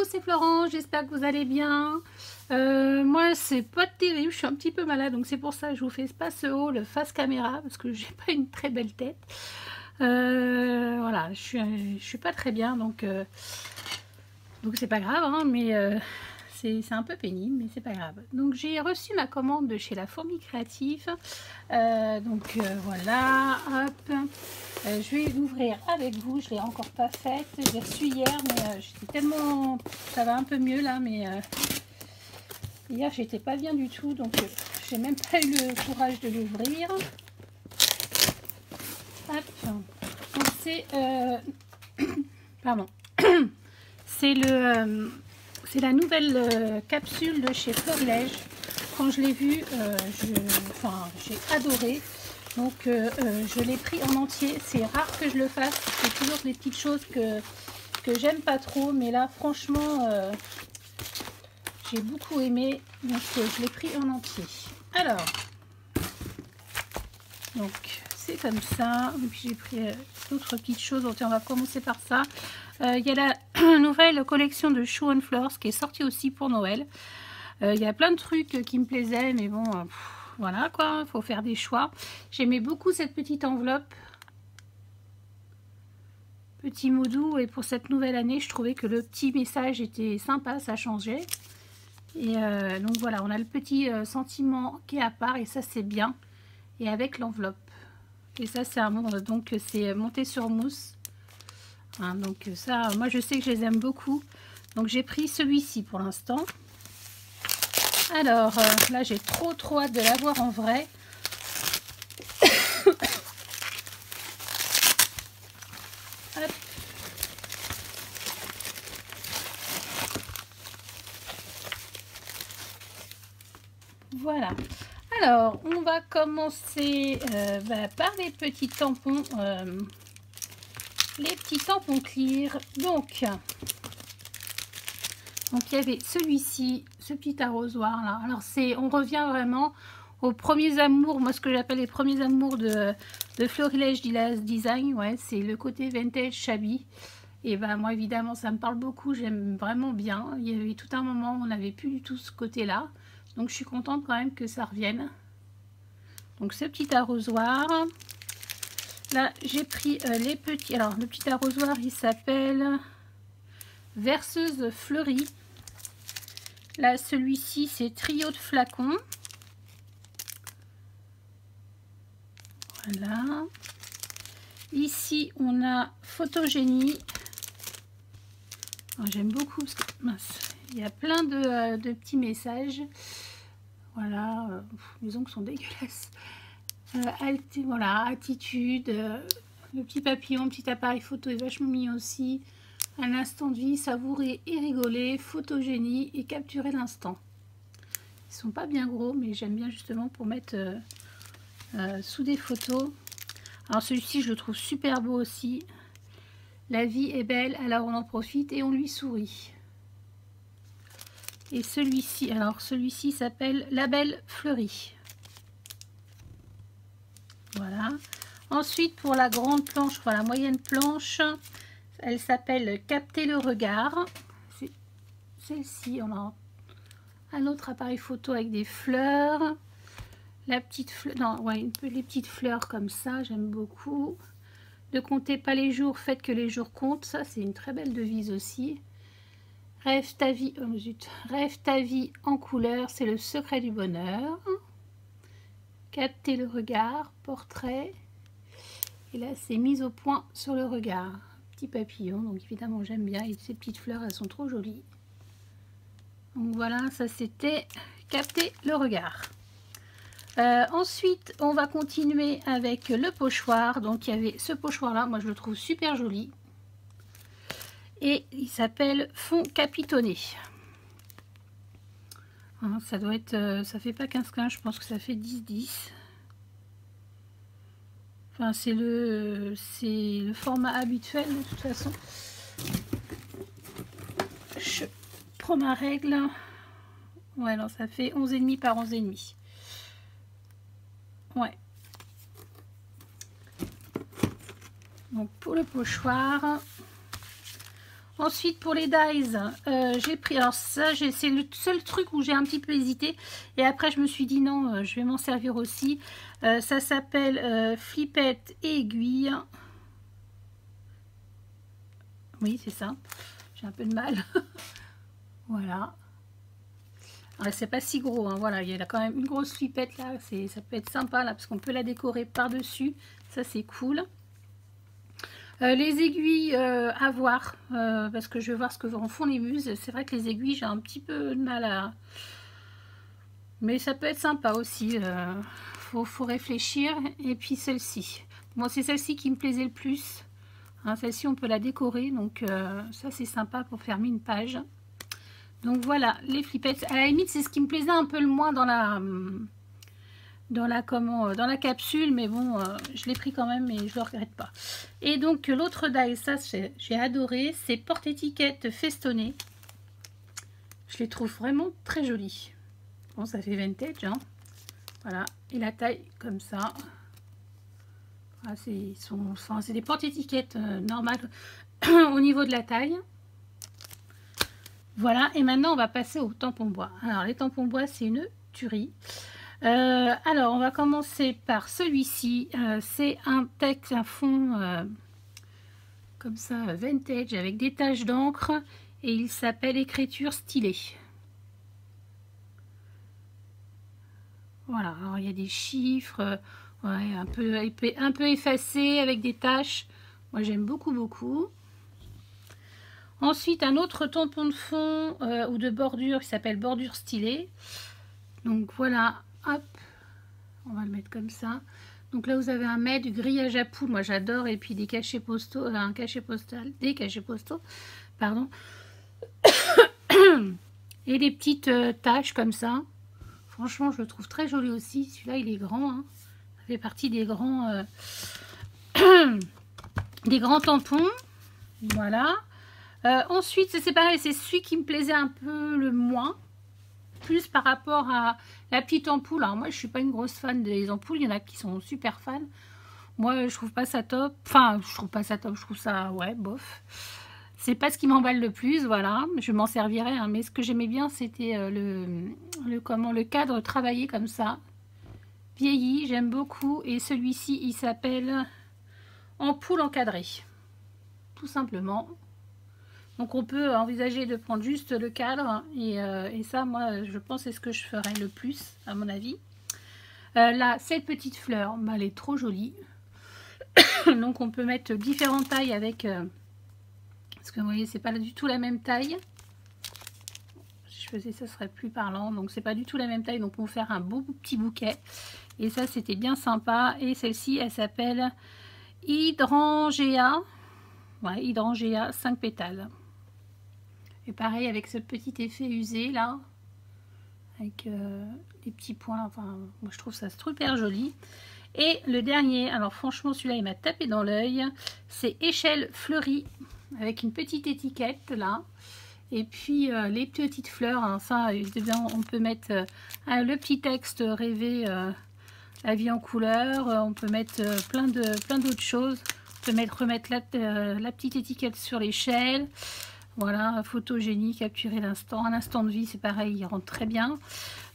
c'est Florence, j'espère que vous allez bien. Moi, c'est pas terrible, je suis un petit peu malade, donc c'est pour ça que je vous fais pas ce haul face caméra, parce que j'ai pas une très belle tête. Voilà, je suis pas très bien, donc c'est pas grave, hein, mais c'est un peu pénible, mais c'est pas grave. Donc j'ai reçu ma commande de chez La Fourmi Créative. Voilà, hop. Je vais l'ouvrir avec vous, je l'ai encore pas faite. J'ai reçu hier, mais j'étais tellement... Ça va un peu mieux là, mais hier j'étais pas bien du tout, donc j'ai même pas eu le courage de l'ouvrir. Hop. Donc c'est... Pardon. C'est la nouvelle capsule de chez Florilège. Quand je l'ai vue, j'ai adoré. Donc je l'ai pris en entier. C'est rare que je le fasse. C'est toujours des petites choses que j'aime pas trop. Mais là, franchement, j'ai beaucoup aimé. Donc je l'ai pris en entier. Alors, donc c'est comme ça. Et puis j'ai pris d'autres petites choses. Donc on va commencer par ça. Il y a la nouvelle collection de Show and Flowers qui est sortie aussi pour Noël. Il y a plein de trucs qui me plaisaient, mais bon, voilà quoi, il faut faire des choix. J'aimais beaucoup cette petite enveloppe. Petit mot doux, et pour cette nouvelle année, je trouvais que le petit message était sympa, ça changeait. Et donc voilà, on a le petit sentiment qui est à part, et ça c'est bien. Et avec l'enveloppe. Et ça c'est un monde, donc c'est monté sur mousse. Hein, donc ça, moi je sais que je les aime beaucoup. Donc j'ai pris celui-ci pour l'instant. Alors là j'ai trop hâte de l'avoir en vrai. Hop. Voilà. Alors on va commencer par les petits tampons. Les petits tampons clear. Donc il y avait celui-ci, ce petit arrosoir là. Alors on revient vraiment aux premiers amours, moi ce que j'appelle les premiers amours de Florilège Design. Ouais, c'est le côté vintage shabby. Et ben moi évidemment ça me parle beaucoup, j'aime vraiment bien. Il y avait tout un moment où on n'avait plus du tout ce côté là. Donc je suis contente quand même que ça revienne. Donc ce petit arrosoir. Là j'ai pris les petits. Alors le petit arrosoir il s'appelle Verseuse fleurie. Là celui-ci c'est trio de flacons. Voilà. Ici on a Photogénie. J'aime beaucoup parce que mince, il y a plein de petits messages. Voilà, les ongles sont dégueulasses. Voilà, attitude, le petit papillon, petit appareil photo est vachement mignon aussi. Un instant de vie, savourer et rigoler, photogénie et capturer l'instant. Ils sont pas bien gros, mais j'aime bien justement pour mettre sous des photos. Alors celui-ci, je le trouve super beau aussi. La vie est belle, alors on en profite et on lui sourit. Et celui-ci, alors celui-ci s'appelle La Belle Fleurie. Voilà. Ensuite, pour la grande planche, enfin la moyenne planche, elle s'appelle Capter le regard. C'est celle-ci, on a un autre appareil photo avec des fleurs. La petite fleur, non, ouais, les petites fleurs comme ça, j'aime beaucoup. Ne comptez pas les jours, faites que les jours comptent. Ça, c'est une très belle devise aussi. Rêve ta vie, oh zut, rêve ta vie en couleur, c'est le secret du bonheur. Capter le regard, portrait. Et là, c'est mise au point sur le regard. Petit papillon, donc évidemment, j'aime bien. Et ces petites fleurs, elles sont trop jolies. Donc voilà, ça c'était capter le regard. Ensuite, on va continuer avec le pochoir. Donc, il y avait ce pochoir-là. Moi, je le trouve super joli. Et il s'appelle Fond Capitonné. Hein, ça doit être... ça fait pas 15-15, je pense que ça fait 10-10. Enfin, c'est le format habituel, de toute façon. Je prends ma règle. Ouais, non, ça fait 11,5 par 11,5. Ouais. Donc pour le pochoir, Ensuite, pour les dies, j'ai pris... Alors ça, c'est le seul truc où j'ai un petit peu hésité. Et après, je me suis dit non, je vais m'en servir aussi. Ça s'appelle Flippette et aiguille. Oui, c'est ça. J'ai un peu de mal. Voilà. C'est pas si gros, hein. Voilà, il y a quand même une grosse flippette là. Ça peut être sympa là, parce qu'on peut la décorer par-dessus. Ça, c'est cool. Les aiguilles à voir, parce que je vais voir ce que en font les muses. C'est vrai que les aiguilles, j'ai un petit peu de mal à... Mais ça peut être sympa aussi. Faut réfléchir. Et puis celle-ci. Bon, c'est celle-ci qui me plaisait le plus. Hein, celle-ci, on peut la décorer. Donc ça, c'est sympa pour fermer une page. Donc voilà, les flippettes. À la limite, c'est ce qui me plaisait un peu le moins dans la capsule, mais bon, je l'ai pris quand même et je le regrette pas. Et donc l'autre die, ça j'ai adoré, c'est porte-étiquette festonnée. Je les trouve vraiment très jolies. Bon, ça fait vintage, hein. Voilà, et la taille comme ça. Voilà, c'est des porte-étiquettes normales au niveau de la taille. Voilà, et maintenant on va passer aux tampons bois. Alors les tampons bois, c'est une tuerie. Alors on va commencer par celui-ci. C'est un fond comme ça vintage avec des taches d'encre et il s'appelle écriture stylée. Voilà, alors il y a des chiffres, ouais, un peu effacés avec des taches. Moi j'aime beaucoup. Ensuite un autre tampon de fond ou de bordure qui s'appelle bordure stylée. Donc voilà, hop, on va le mettre comme ça. Donc là vous avez un mets, du grillage à poules, moi j'adore, et puis des cachets postaux, des cachets postaux, pardon, et des petites taches comme ça. Franchement, je le trouve très joli aussi. Celui-là, il est grand, hein. Ça fait partie des grands, des grands tampons. Voilà. Ensuite, c'est pareil, c'est celui qui me plaisait un peu le moins. Plus par rapport à la petite ampoule. Alors moi je suis pas une grosse fan des ampoules, il y en a qui sont super fans. Moi je trouve pas ça top, enfin je trouve pas ça top, je trouve ça ouais bof. C'est pas ce qui m'emballe le plus, voilà, je m'en servirais, hein. Mais ce que j'aimais bien c'était le cadre travaillé comme ça, vieilli, j'aime beaucoup. Et celui-ci il s'appelle ampoule encadrée, tout simplement. Donc on peut envisager de prendre juste le cadre et ça, moi, je pense c'est ce que je ferais le plus, à mon avis. Là, cette petite fleur, bah, elle est trop jolie. Donc on peut mettre différentes tailles avec... parce que vous voyez, c'est pas du tout la même taille. Si je faisais ça, ce serait plus parlant. Donc c'est pas du tout la même taille, donc on peut faire un beau petit bouquet. Et ça, c'était bien sympa. Et celle-ci, elle s'appelle Hydrangea. Ouais, Hydrangea 5 pétales. Et pareil avec ce petit effet usé là, avec des petits points, enfin moi je trouve ça super joli. Et le dernier, alors franchement celui-là il m'a tapé dans l'œil, c'est échelle fleurie, avec une petite étiquette là. Et puis les petites fleurs, hein, ça évidemment on peut mettre le petit texte rêvé, la vie en couleur, on peut mettre plein d'autres choses. On peut remettre la petite étiquette sur l'échelle. Voilà, photogénie, capturer l'instant. Un instant de vie, c'est pareil, il rentre très bien.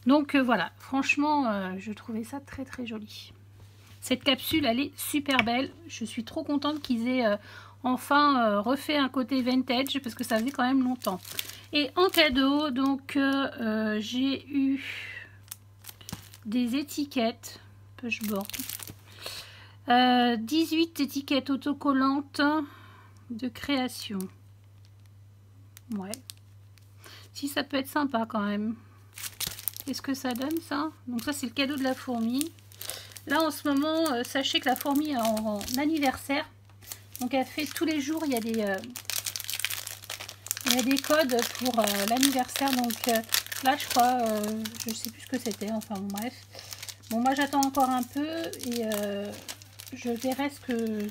Donc voilà, franchement, je trouvais ça très joli. Cette capsule, elle est super belle. Je suis trop contente qu'ils aient enfin refait un côté vintage, parce que ça faisait quand même longtemps. Et en cadeau, donc, j'ai eu des étiquettes, pushboard. 18 étiquettes autocollantes de création. Ouais, si ça peut être sympa quand même. Qu'est-ce que ça donne ça? Donc ça c'est le cadeau de la fourmi. Là en ce moment, sachez que la fourmi est en anniversaire. Donc elle fait tous les jours, il y a des codes pour l'anniversaire. Donc là je crois, je sais plus ce que c'était, enfin bon, bref. Bon moi j'attends encore un peu et je verrai ce que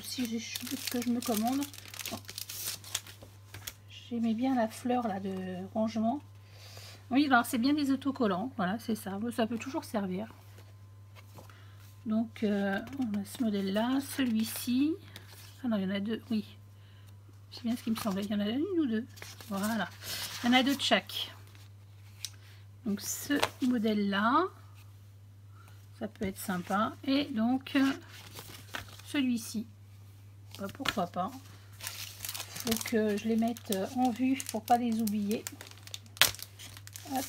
je me commande. Bon. J'aimais bien la fleur là de rangement. Oui, alors c'est bien des autocollants, voilà, c'est ça. Ça peut toujours servir. Donc on a ce modèle là, celui-ci. Ah non, il y en a deux, oui. C'est bien ce qui me semblait. Il y en a une ou deux. Voilà. Il y en a deux de chaque. Donc ce modèle-là, ça peut être sympa. Et donc celui-ci, bah, pourquoi pas. Faut que je les mette en vue pour pas les oublier. Hop.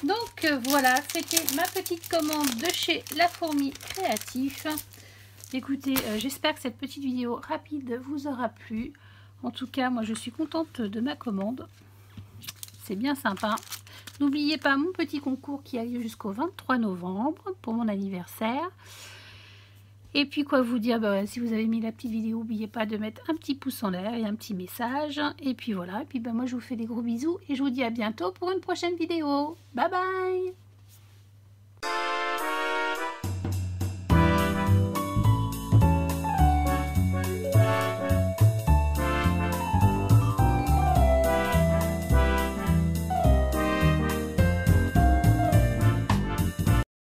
Donc voilà, c'était ma petite commande de chez La Fourmi Créatif. Écoutez, j'espère que cette petite vidéo rapide vous aura plu. En tout cas, moi je suis contente de ma commande. C'est bien sympa. N'oubliez pas mon petit concours qui a lieu jusqu'au 23 novembre pour mon anniversaire. Et puis quoi vous dire, bah, si vous avez mis la petite vidéo, n'oubliez pas de mettre un petit pouce en l'air et un petit message. Et puis voilà, et puis bah, moi je vous fais des gros bisous et je vous dis à bientôt pour une prochaine vidéo. Bye bye!